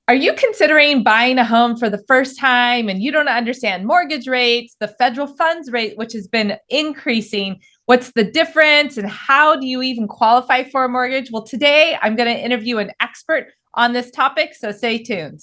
Are you considering buying a home for the first time and you don't understand mortgage rates, the federal funds rate, which has been increasing? What's the difference and how do you even qualify for a mortgage? Well, today I'm going to interview an expert on this topic, so stay tuned.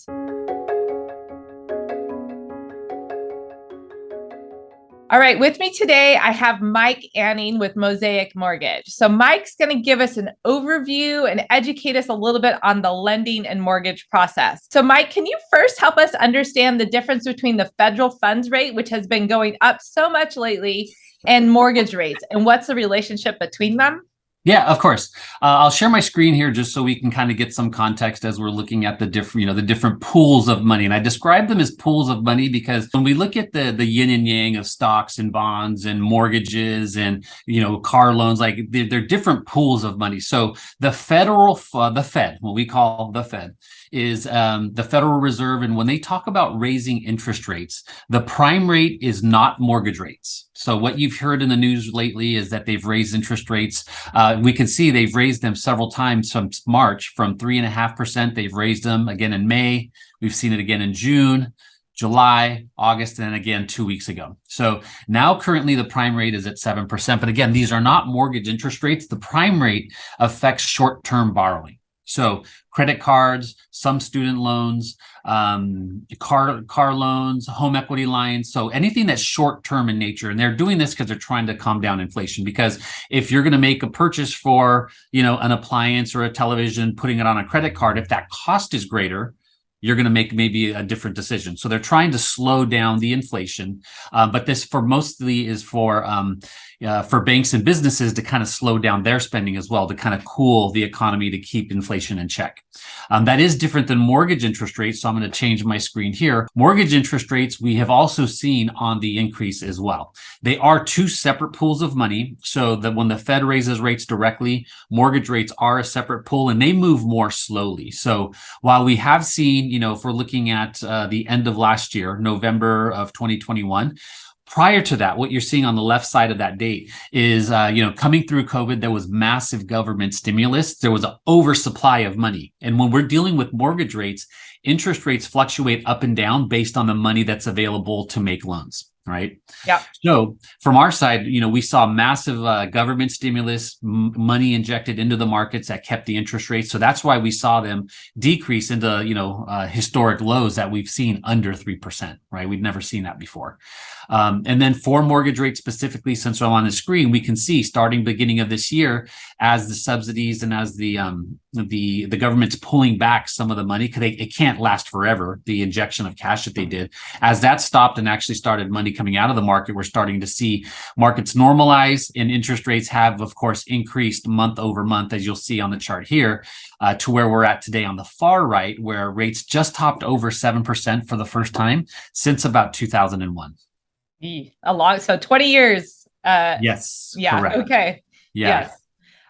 All right, with me today, I have Mike Anning with Mosaic Mortgage. So Mike's going to give us an overview and educate us a little bit on the lending and mortgage process. So Mike, can you first help us understand the difference between the federal funds rate, which has been going up so much lately, and mortgage rates, and what's the relationship between them? Yeah, of course. I'll share my screen here just so we can kind of get some context as we're looking at the different, the different pools of money. And I describe them as pools of money because when we look at the yin and yang of stocks and bonds and mortgages and, car loans, like they're different pools of money. So the Fed, what we call the Fed, is the Federal Reserve. And when they talk about raising interest rates, the prime rate is not mortgage rates. So what you've heard in the news lately is that they've raised interest rates. We can see they've raised them several times since March from 3.5%. They've raised them again in May. We've seen it again in June, July, August, and then again 2 weeks ago. So now currently the prime rate is at 7%. But again, these are not mortgage interest rates. The prime rate affects short-term borrowing. So credit cards, some student loans, car loans, home equity lines. So anything that's short term in nature. And they're doing this because they're trying to calm down inflation. Because if you're going to make a purchase for, an appliance or a television, putting it on a credit card, if that cost is greater, you're going to make maybe a different decision. So they're trying to slow down the inflation. But this mostly is for banks and businesses to kind of slow down their spending as well, to kind of cool the economy to keep inflation in check. That is different than mortgage interest rates. So I'm going to change my screen here. Mortgage interest rates, we have also seen on the increase as well. They are two separate pools of money. So that when the Fed raises rates directly, mortgage rates are a separate pool and they move more slowly. So while we have seen, if we're looking at the end of last year, November of 2021, prior to that, what you're seeing on the left side of that date is, coming through COVID, there was massive government stimulus. There was an oversupply of money. And when we're dealing with mortgage rates, interest rates fluctuate up and down based on the money that's available to make loans. Right. Yeah. So from our side, we saw massive government stimulus money injected into the markets that kept the interest rates. So that's why we saw them decrease into, historic lows that we've seen under 3%. Right. We've never seen that before. And then for mortgage rates specifically, since I'm on the screen, we can see starting beginning of this year, as the subsidies and as the government's pulling back some of the money, because it can't last forever, the injection of cash that they did, as that stopped and actually started money coming out of the market, we're starting to see markets normalize, and interest rates have, of course, increased month over month, as you'll see on the chart here, to where we're at today on the far right, where rates just topped over 7% for the first time since about 2001. So 20 years. Yes. Yeah. Correct. Okay. Yeah. Yes.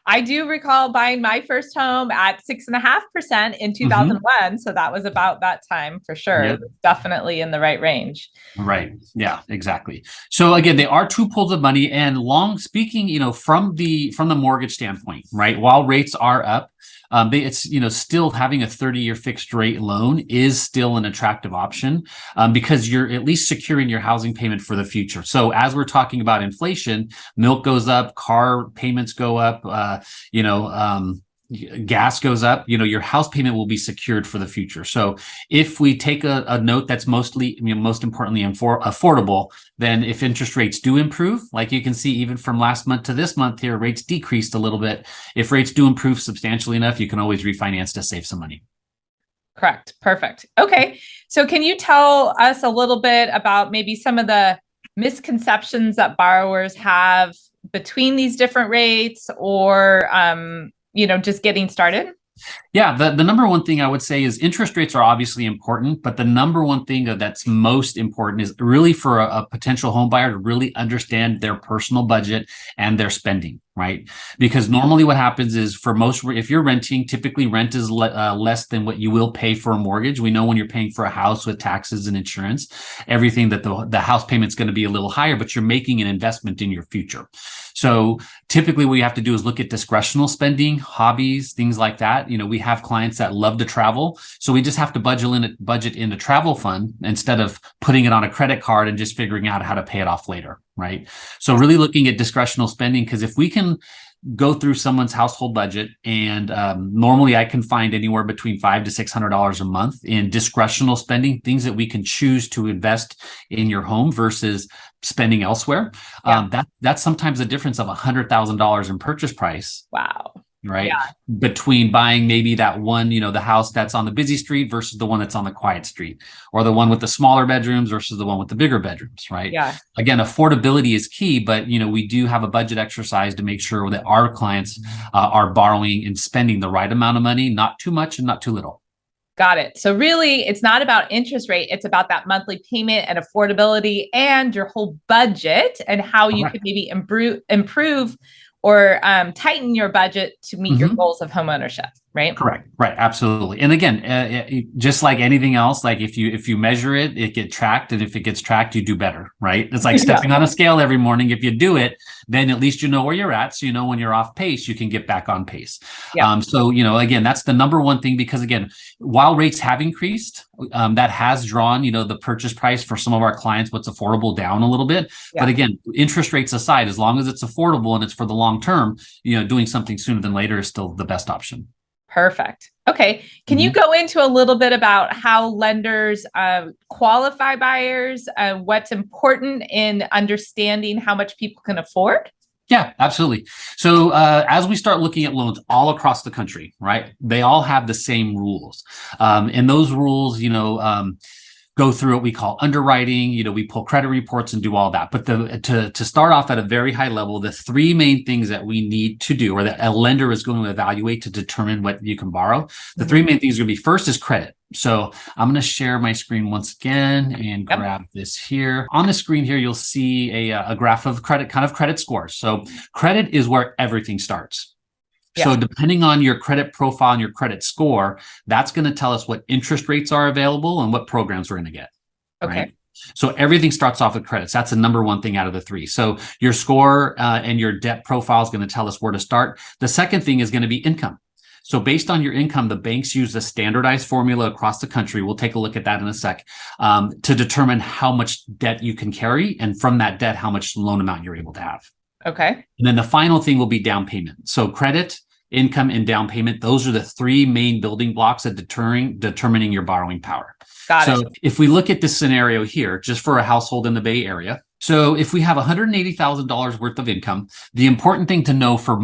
I do recall buying my first home at 6.5% in 2001. So that was about that time for sure. Yep. It was definitely in the right range. Right. Yeah, exactly. So again, they are two pools of money, and long speaking, from the mortgage standpoint, right? While rates are up, it's still having a 30-year fixed rate loan is still an attractive option because you're at least securing your housing payment for the future. So as we're talking about inflation, milk goes up, car payments go up, gas goes up, your house payment will be secured for the future. So if we take a note that's most importantly affordable, then if interest rates do improve, like you can see even from last month to this month here, rates decreased a little bit. If rates do improve substantially enough, you can always refinance to save some money. Correct. Perfect. Okay. So can you tell us a little bit about maybe some of the misconceptions that borrowers have between these different rates, or just getting started? Yeah, the number one thing I would say is interest rates are obviously important, but the number one thing that's most important is really for a potential home buyer to really understand their personal budget and their spending. right? Because normally what happens is for most, if you're renting, typically rent is less than what you will pay for a mortgage. We know when you're paying for a house with taxes and insurance, everything that the house payment's going to be a little higher, but you're making an investment in your future. So typically what you have to do is look at discretional spending, hobbies, things like that. We have clients that love to travel. So we just have to budget in a travel fund instead of putting it on a credit card and just figuring out how to pay it off later, right? So really looking at discretional spending, because if we can go through someone's household budget, and normally I can find anywhere between $500 to $600 a month in discretional spending, things that we can choose to invest in your home versus spending elsewhere. That's sometimes a difference of $100,000 in purchase price. Wow. Right. Yeah. Between buying maybe that one, the house that's on the busy street versus the one that's on the quiet street, or the one with the smaller bedrooms versus the one with the bigger bedrooms. Right. Yeah. Again, affordability is key, but we do have a budget exercise to make sure that our clients are borrowing and spending the right amount of money, not too much and not too little. Got it. So really, it's not about interest rate. It's about that monthly payment and affordability and your whole budget and how you could maybe improve or tighten your budget to meet your goals of home ownership, right? Correct. Right. Absolutely. And again, just like anything else, like if you measure it, it gets tracked. And if it gets tracked, you do better, right? It's like stepping on a scale every morning. If you do it, then at least you know where you're at. So when you're off pace, you can get back on pace. Yeah. So, again, that's the number one thing, because again, while rates have increased, that has drawn, the purchase price for some of our clients, what's affordable, down a little bit. Yeah. But again, interest rates aside, as long as it's affordable and it's for the long term, doing something sooner than later is still the best option. Perfect. Okay. Can you go into a little bit about how lenders qualify buyers, what's important in understanding how much people can afford? Yeah, absolutely. So as we start looking at loans all across the country, right, they all have the same rules. And those rules, go through what we call underwriting. We pull credit reports and do all that. But to start off at a very high level, the three main things that we need to do, or that a lender is going to evaluate to determine what you can borrow, the three main things are going to be, first is credit. So I'm going to share my screen once again and grab this here. On the screen here, you'll see a graph of credit scores. So credit is where everything starts. Yeah. So depending on your credit profile and your credit score, that's going to tell us what interest rates are available and what programs we're going to get. Okay. Right? So everything starts off with credits. That's the number one thing out of the three. So your score and your debt profile is going to tell us where to start. The second thing is going to be income. So based on your income, the banks use a standardized formula across the country. We'll take a look at that in a sec, to determine how much debt you can carry. And from that debt, how much loan amount you're able to have. Okay. And then the final thing will be down payment. So credit, income, and down payment, those are the three main building blocks of determining your borrowing power. Got it. So if we look at this scenario here, just for a household in the Bay Area, so if we have $180,000 worth of income, the important thing to know for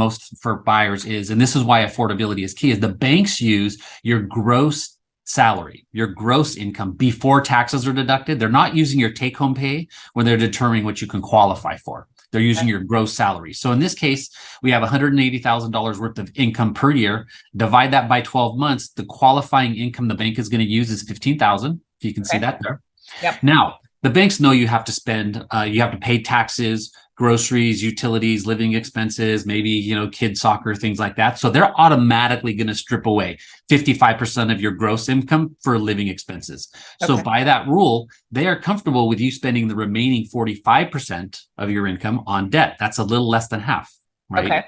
buyers is, and this is why affordability is key, is the banks use your gross salary, your gross income before taxes are deducted. They're not using your take-home pay when they're determining what you can qualify for. They're using your gross salary. So in this case, we have $180,000 worth of income per year. Divide that by 12 months. The qualifying income the bank is going to use is $15,000. If you can see that there. Yep. Now, the banks know you have to spend, you have to pay taxes, groceries, utilities, living expenses, maybe, kids soccer, things like that. So they're automatically going to strip away 55% of your gross income for living expenses. Okay. So by that rule, they are comfortable with you spending the remaining 45% of your income on debt. That's a little less than half, right? Okay.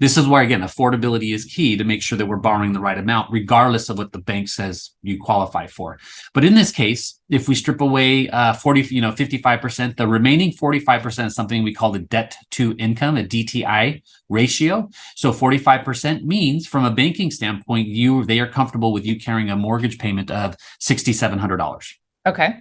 This is where, again, affordability is key to make sure that we're borrowing the right amount, regardless of what the bank says you qualify for. But in this case, if we strip away 55%, the remaining 45% is something we call the debt to income, a DTI ratio. So 45% means, from a banking standpoint, they are comfortable with you carrying a mortgage payment of $6,700. Okay.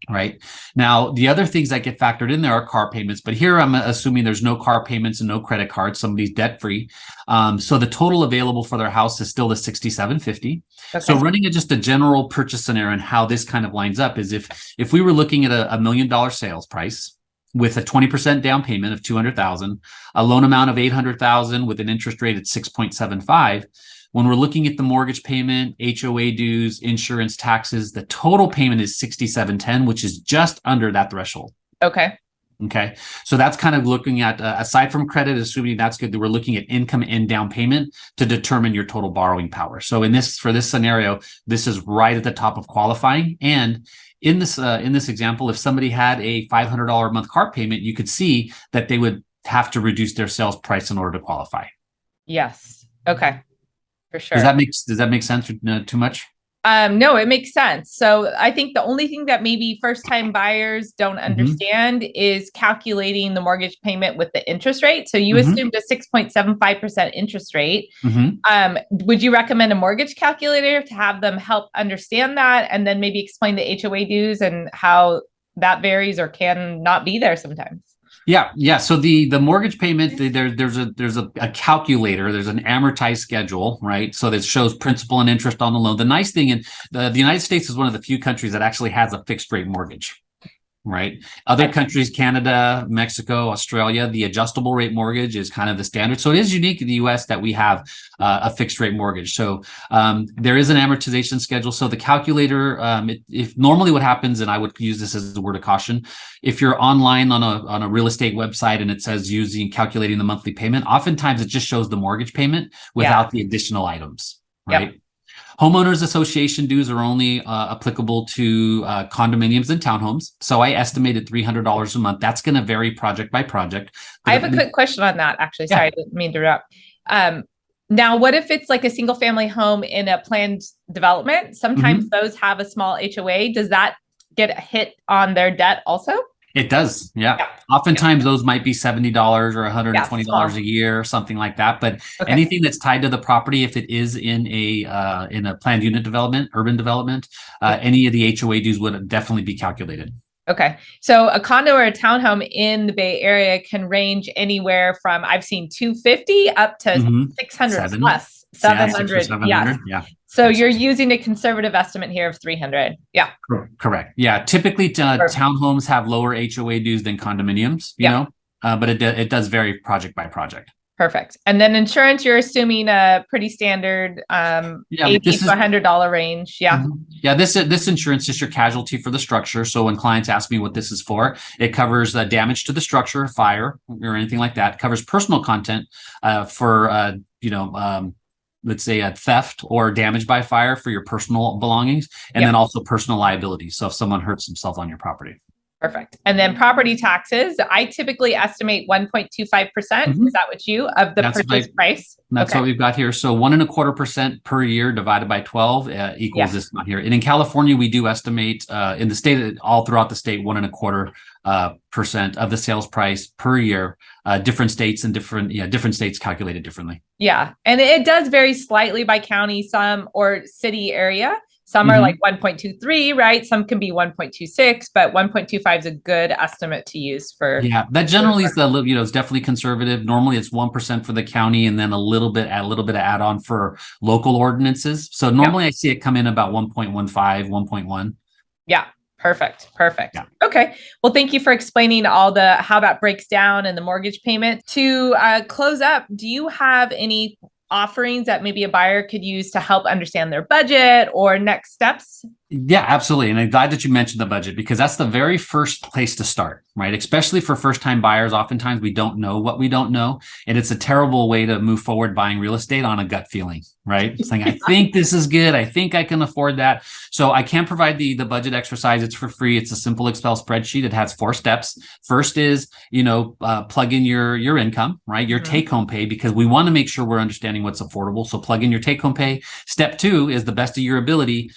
Right. Now, the other things that get factored in there are car payments, but here I'm assuming there's no car payments and no credit cards. Somebody's debt free. So the total available for their house is still the $6,750. Okay. So running just a general purchase scenario and how this kind of lines up is if we were looking at a $1 million sales price with a 20% down payment of $200,000, a loan amount of $800,000 with an interest rate at 6.75. When we're looking at the mortgage payment, HOA dues, insurance, taxes, the total payment is $6,710, which is just under that threshold. Okay. Okay. So that's kind of looking at, aside from credit, assuming that's good, that we're looking at income and down payment to determine your total borrowing power. So for this scenario, this is right at the top of qualifying. And in this example, if somebody had a $500 a month car payment, you could see that they would have to reduce their sales price in order to qualify. Yes. Okay. For sure. Does that make sense? Too much? No, it makes sense. So I think the only thing that maybe first time buyers don't understand is calculating the mortgage payment with the interest rate. So you assumed a 6.75% interest rate. Would you recommend a mortgage calculator to have them help understand that, and then maybe explain the HOA dues and how that varies or can not be there sometimes? Yeah. So the mortgage payment, there's a calculator, there's an amortized schedule, right? So that shows principal and interest on the loan. The nice thing in the United States is one of the few countries that actually has a fixed rate mortgage. Right. Other countries, Canada, Mexico, Australia, the adjustable rate mortgage is kind of the standard. So it is unique in the US that we have a fixed rate mortgage. So there is an amortization schedule. So the calculator, if normally what happens, and I would use this as a word of caution, if you're online on a real estate website and it says calculating the monthly payment, oftentimes it just shows the mortgage payment without the additional items. Right. Yep. Homeowners association dues are only applicable to condominiums and townhomes. So I estimated $300 a month. That's going to vary project by project. I have a quick question on that, actually. Sorry, I didn't mean to interrupt. Now, what if it's like a single family home in a planned development? Sometimes those have a small HOA. Does that get a hit on their debt also? It does. Yeah. Oftentimes those might be $70 or $120 a year or something like that. But anything that's tied to the property, if it is in a planned unit development, urban development, any of the HOA dues would definitely be calculated. Okay. So a condo or a townhome in the Bay Area can range anywhere from, I've seen 250 up to 600 plus 700. Yeah. So you're using a conservative estimate here of 300. Yeah. Correct. Yeah. Typically townhomes have lower HOA dues than condominiums, you know, but it does vary project by project. Perfect. And then insurance, you're assuming a pretty standard $80 to $100 range. Yeah. Yeah. This insurance is your casualty for the structure. So when clients ask me what this is for, it covers damage to the structure, fire, or anything like that. It covers personal content for, let's say a theft or damage by fire for your personal belongings, and then also personal liability. So if someone hurts themselves on your property. Perfect. And then property taxes, I typically estimate 1.25%. Is that what of the purchase price? That's what we've got here. So 1.25% per year divided by 12 equals this amount here. And in California, we do estimate in the state, all throughout the state, 1.25% of the sales price per year. Different states and different states calculated differently. Yeah. And it does vary slightly by county, or city area. Some are like 1.23, right? Some can be 1.26, but 1.25 is a good estimate to use for. Yeah, that generally is it's definitely conservative. Normally it's 1% for the county and then a little bit of add on for local ordinances. So normally I see it come in about 1.15, 1.1. Yeah. Perfect. Yeah. Okay. Well, thank you for explaining how that breaks down and the mortgage payment. To close up, do you have any offerings that maybe a buyer could use to help understand their budget or next steps? Yeah, absolutely. And I'm glad that you mentioned the budget, because that's the very first place to start, right? Especially for first-time buyers. Oftentimes we don't know what we don't know. And it's a terrible way to move forward buying real estate on a gut feeling, right? Saying, I think this is good. I think I can afford that. So I can provide the budget exercise. It's for free. It's a simple Excel spreadsheet. It has 4 steps. First is, plug in your income, right? Your take-home pay, because we want to make sure we're understanding what's affordable. So plug in your take-home pay. Step 2 is the best of your ability.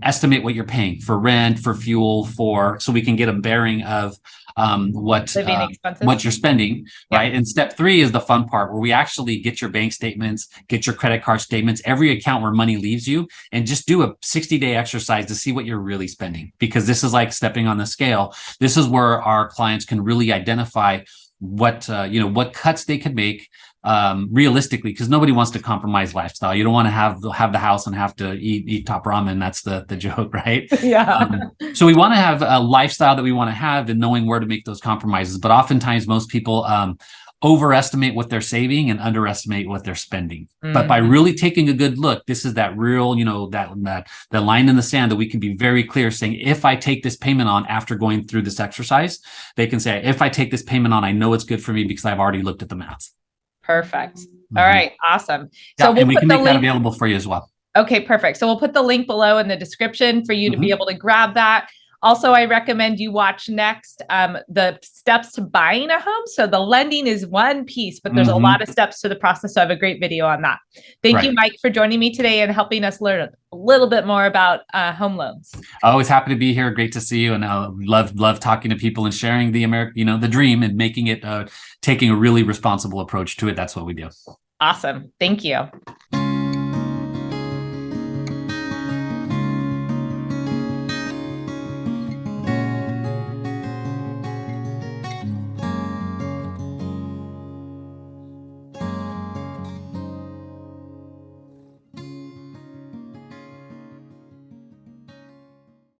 Estimate what you're paying for rent, for fuel, so we can get a bearing of what you're spending, right? And step 3 is the fun part, where we actually get your bank statements, get your credit card statements, every account where money leaves you, and just do a 60-day exercise to see what you're really spending. Because this is like stepping on the scale. This is where our clients can really identify what cuts they could make realistically, because nobody wants to compromise lifestyle. You don't want to have the house and have to eat top ramen. That's the joke, right? Yeah. So we want to have a lifestyle that we want to have, and knowing where to make those compromises. But oftentimes most people overestimate what they're saving and underestimate what they're spending. But by Mhm. really taking a good look, this is that real, that line in the sand that we can be very clear saying, if I take this payment on after going through this exercise, they can say, if I take this payment on, I know it's good for me because I've already looked at the math. Perfect. All right. Awesome. Yeah, So we'll and we put can the make that link. available for you as well. Okay, perfect. So we'll put the link below in the description for you to be able to grab that. Also, I recommend you watch next the steps to buying a home. So the lending is one piece, but there's a lot of steps to the process. So I have a great video on that. Thank you, Mike, for joining me today and helping us learn a little bit more about home loans. Always happy to be here. Great to see you, and I love talking to people and sharing the the dream and making it taking a really responsible approach to it. That's what we do. Awesome. Thank you.